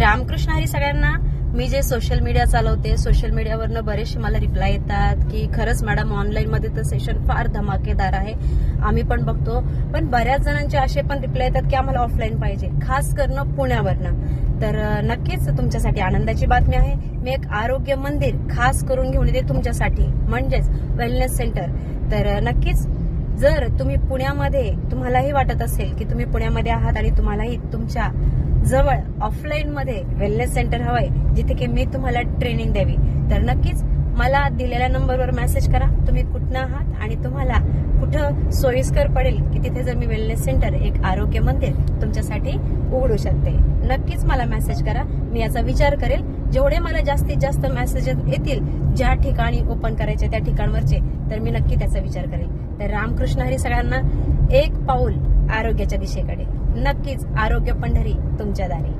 रामकृष्ण हरी सगळ्यांना. मी जे social media चालवते, सोशल मीडियावरनं बरेचसे मला रिप्लाय येतात की खरंच मॅडम ऑनलाईन मध्ये तर सेशन फार धमाकेदार आहे, आम्ही पण बघतो. पण बऱ्याच जणांचे असे पण रिप्लाय येतात की आम्हाला ऑफलाईन पाहिजे, खास करणं पुण्यावरनं. तर नक्कीच तुमच्यासाठी आनंदाची बातमी आहे. मी एक आरोग्य मंदिर खास करून घेऊन येते तुमच्यासाठी, म्हणजेच वेलनेस सेंटर. तर नक्कीच जर तुम्ही पुण्यामध्ये, तुम्हालाही वाटत असेल की तुम्ही पुण्यामध्ये आहात आणि तुम्हालाही तुमच्या जवळ ऑफलाईन मध्ये वेलनेस सेंटर हवंय, जिथे की मी तुम्हाला ट्रेनिंग द्यावी, तर नक्कीच मला दिलेल्या नंबरवर मेसेज करा. तुम्ही कुठं आहात आणि तुम्हाला कुठं सोयीस्कर पडेल की तिथे जर मी वेलनेस सेंटर, एक आरोग्य मंदिर तुमच्यासाठी उघडू शकते. नक्कीच मला मेसेज करा. मी याचा विचार करेल. जेवढे मला जास्तीत जास्त मेसेजेस येतील ज्या ठिकाणी ओपन करायचे त्या ठिकाणवरचे, तर मी नक्की त्याचा विचार करेल. तर रामकृष्ण हरी सगळ्यांना. एक पाऊल आरोग्याच्या दिशेकडे. नक्कीच आरोग्य पंढरी तुमच्या दारी.